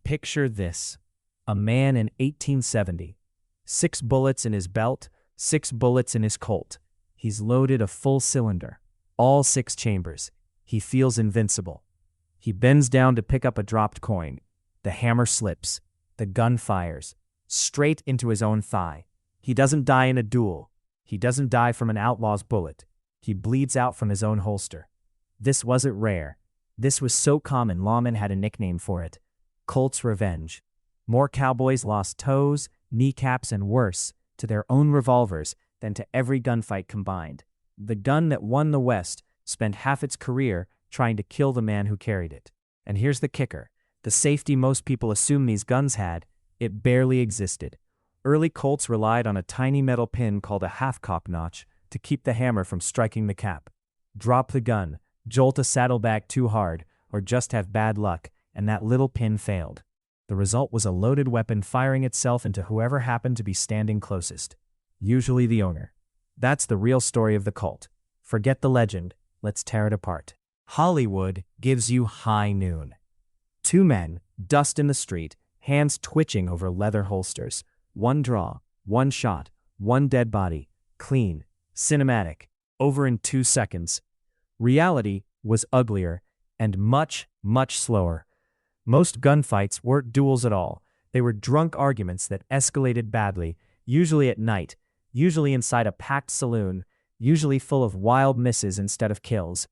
Picture this. A man in 1870. 6 bullets in his belt, 6 bullets in his Colt. He's loaded a full cylinder. All 6 chambers. He feels invincible. He bends down to pick up a dropped coin. The hammer slips. The gun fires. Straight into his own thigh. He doesn't die in a duel. He doesn't die from an outlaw's bullet. He bleeds out from his own holster. This wasn't rare. This was so common lawmen had a nickname for it. Colt's Revenge. More cowboys lost toes, kneecaps, and worse to their own revolvers than to every gunfight combined. The gun that won the West spent half its career trying to kill the man who carried it. And here's the kicker. The safety most people assume these guns had, it barely existed. Early Colts relied on a tiny metal pin called a half-cock notch to keep the hammer from striking the cap. Drop the gun, jolt a saddlebag too hard, or just have bad luck, and that little pin failed. The result was a loaded weapon firing itself into whoever happened to be standing closest. Usually the owner. That's the real story of the Colt. Forget the legend, let's tear it apart. Hollywood gives you high noon. 2 men, dust in the street, hands twitching over leather holsters. 1 draw, 1 shot, 1 dead body. Clean, cinematic, over in 2 seconds. Reality was uglier and much, much slower. Most gunfights weren't duels at all. They were drunk arguments that escalated badly, usually at night, usually inside a packed saloon, usually full of wild misses instead of kills.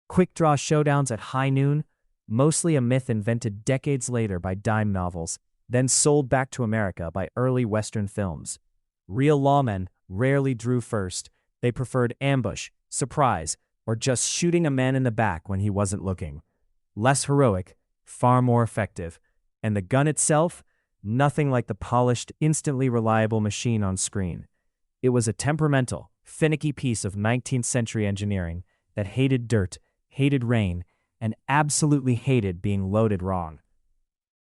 Quick-draw showdowns at high noon, mostly a myth invented decades later by dime novels, then sold back to America by early Western films. Real lawmen rarely drew first. They preferred ambush, surprise, or just shooting a man in the back when he wasn't looking. Less heroic, far more effective. And the gun itself? Nothing like the polished, instantly reliable machine on screen. It was a temperamental, finicky piece of 19th century engineering that hated dirt, hated rain, and absolutely hated being loaded wrong.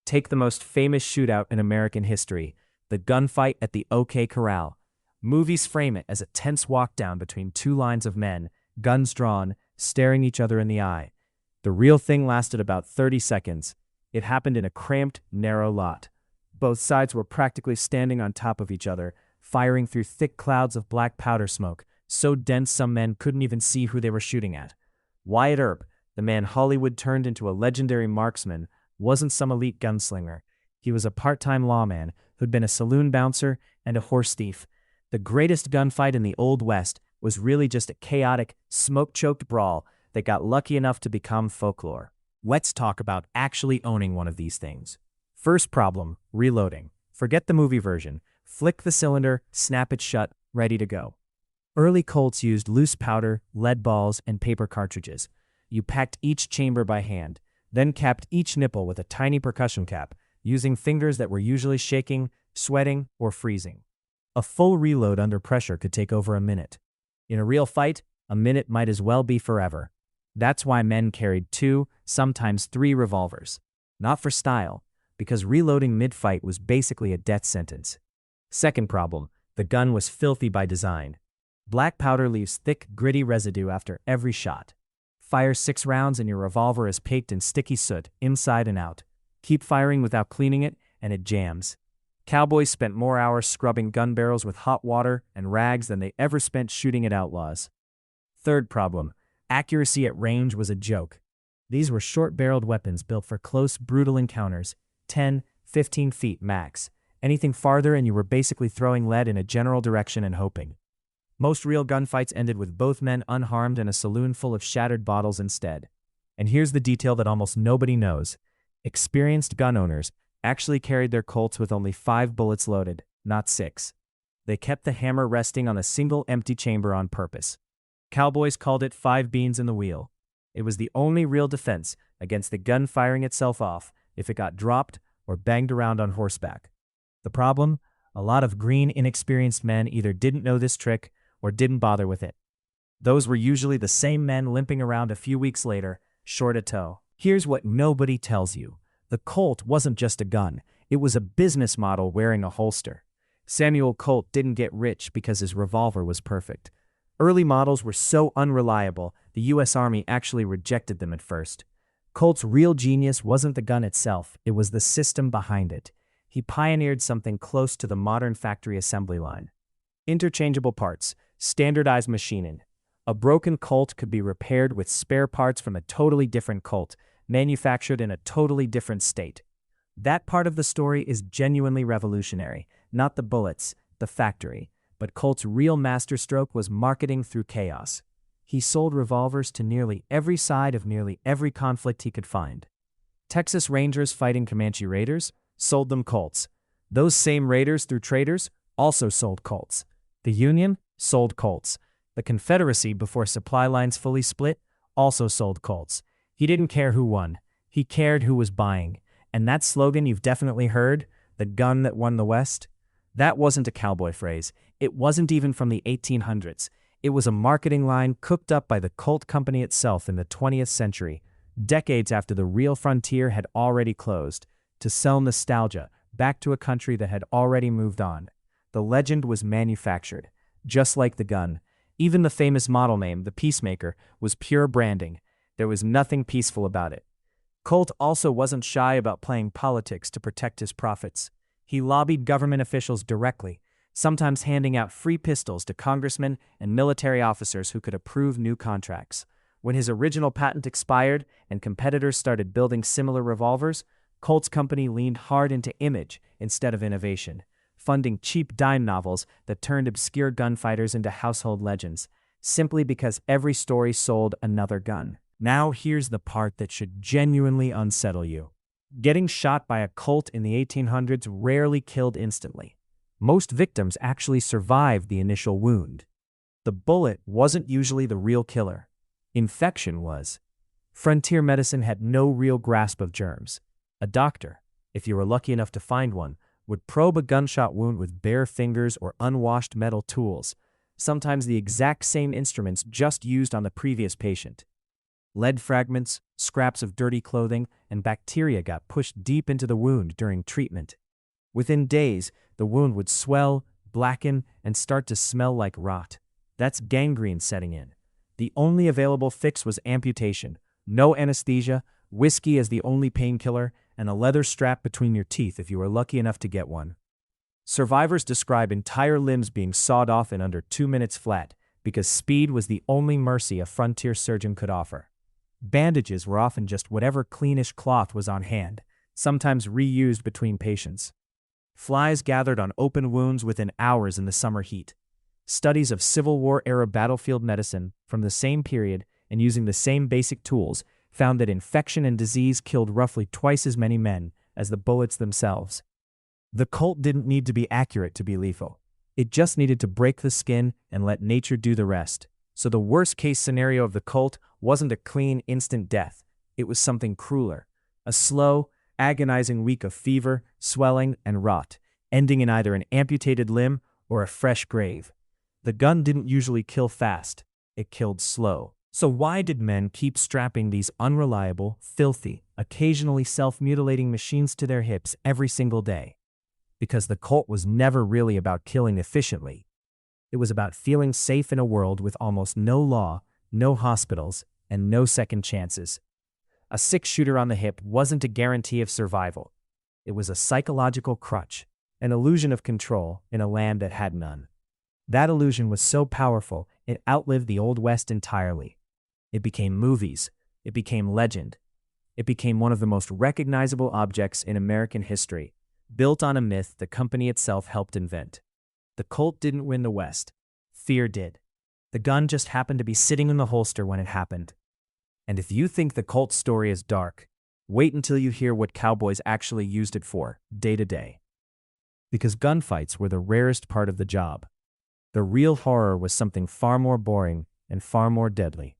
Take the most famous shootout in American history, the gunfight at the OK Corral. Movies frame it as a tense walk-down between 2 lines of men, guns drawn, staring each other in the eye. The real thing lasted about 30 seconds. It happened in a cramped, narrow lot. Both sides were practically standing on top of each other, firing through thick clouds of black powder smoke, so dense some men couldn't even see who they were shooting at. Wyatt Earp, the man Hollywood turned into a legendary marksman, wasn't some elite gunslinger. He was a part-time lawman who'd been a saloon bouncer and a horse thief. The greatest gunfight in the Old West was really just a chaotic, smoke-choked brawl that got lucky enough to become folklore. Let's talk about actually owning one of these things. First problem, reloading. Forget the movie version. Flick the cylinder, snap it shut, ready to go. Early Colts used loose powder, lead balls, and paper cartridges. You packed each chamber by hand, then capped each nipple with a tiny percussion cap, using fingers that were usually shaking, sweating, or freezing. A full reload under pressure could take over a minute. In a real fight, a minute might as well be forever. That's why men carried 2, sometimes 3 revolvers. Not for style, because reloading mid-fight was basically a death sentence. Second problem, the gun was filthy by design. Black powder leaves thick, gritty residue after every shot. Fire 6 rounds and your revolver is caked in sticky soot, inside and out. Keep firing without cleaning it, and it jams. Cowboys spent more hours scrubbing gun barrels with hot water and rags than they ever spent shooting at outlaws. Third problem, accuracy at range was a joke. These were short-barreled weapons built for close, brutal encounters, 10, 15 feet max. Anything farther and you were basically throwing lead in a general direction and hoping. Most real gunfights ended with both men unharmed and a saloon full of shattered bottles instead. And here's the detail that almost nobody knows. Experienced gun owners actually carried their Colts with only 5 bullets loaded, not 6. They kept the hammer resting on a single empty chamber on purpose. Cowboys called it 5 beans in the wheel. It was the only real defense against the gun firing itself off if it got dropped or banged around on horseback. The problem? A lot of green, inexperienced men either didn't know this trick or didn't bother with it. Those were usually the same men limping around a few weeks later, short a toe. Here's what nobody tells you. The Colt wasn't just a gun. It was a business model wearing a holster. Samuel Colt didn't get rich because his revolver was perfect. Early models were so unreliable, the U.S. Army actually rejected them at first. Colt's real genius wasn't the gun itself, it was the system behind it. He pioneered something close to the modern factory assembly line. Interchangeable parts, standardized machining. A broken Colt could be repaired with spare parts from a totally different Colt, manufactured in a totally different state. That part of the story is genuinely revolutionary, not the bullets, the factory, but Colt's real masterstroke was marketing through chaos. He sold revolvers to nearly every side of nearly every conflict he could find. Texas Rangers fighting Comanche Raiders sold them Colts. Those same Raiders through traders also sold Colts. The Union sold Colts. The Confederacy, before supply lines fully split, also sold Colts. He didn't care who won. He cared who was buying. And that slogan you've definitely heard, the gun that won the West, that wasn't a cowboy phrase. It wasn't even from the 1800s. It was a marketing line cooked up by the Colt Company itself in the 20th century, decades after the real frontier had already closed, to sell nostalgia back to a country that had already moved on. The legend was manufactured, just like the gun. Even the famous model name, the Peacemaker, was pure branding. There was nothing peaceful about it. Colt also wasn't shy about playing politics to protect his profits. He lobbied government officials directly, sometimes handing out free pistols to congressmen and military officers who could approve new contracts. When his original patent expired and competitors started building similar revolvers, Colt's company leaned hard into image instead of innovation, funding cheap dime novels that turned obscure gunfighters into household legends, simply because every story sold another gun. Now here's the part that should genuinely unsettle you. Getting shot by a Colt in the 1800s rarely killed instantly. Most victims actually survived the initial wound. The bullet wasn't usually the real killer. Infection was. Frontier medicine had no real grasp of germs. A doctor, if you were lucky enough to find one, would probe a gunshot wound with bare fingers or unwashed metal tools, sometimes the exact same instruments just used on the previous patient. Lead fragments, scraps of dirty clothing, and bacteria got pushed deep into the wound during treatment. Within days, the wound would swell, blacken, and start to smell like rot. That's gangrene setting in. The only available fix was amputation, no anesthesia, whiskey as the only painkiller, and a leather strap between your teeth if you were lucky enough to get one. Survivors describe entire limbs being sawed off in under 2 minutes flat, because speed was the only mercy a frontier surgeon could offer. Bandages were often just whatever cleanish cloth was on hand, sometimes reused between patients. Flies gathered on open wounds within hours in the summer heat. Studies of Civil War-era battlefield medicine from the same period and using the same basic tools found that infection and disease killed roughly twice as many men as the bullets themselves. The Colt didn't need to be accurate to be lethal. It just needed to break the skin and let nature do the rest. So the worst-case scenario of the Colt wasn't a clean, instant death. It was something crueler. A slow, agonizing week of fever, swelling, and rot, ending in either an amputated limb or a fresh grave. The gun didn't usually kill fast. It killed slow. So why did men keep strapping these unreliable, filthy, occasionally self-mutilating machines to their hips every single day? Because the Colt was never really about killing efficiently. It was about feeling safe in a world with almost no law, no hospitals, and no second chances. A six-shooter on the hip wasn't a guarantee of survival. It was a psychological crutch, an illusion of control in a land that had none. That illusion was so powerful, it outlived the Old West entirely. It became movies. It became legend. It became one of the most recognizable objects in American history, built on a myth the company itself helped invent. The Colt didn't win the West. Fear did. The gun just happened to be sitting in the holster when it happened. And if you think the Colt story is dark, wait until you hear what cowboys actually used it for, day to day. Because gunfights were the rarest part of the job. The real horror was something far more boring and far more deadly.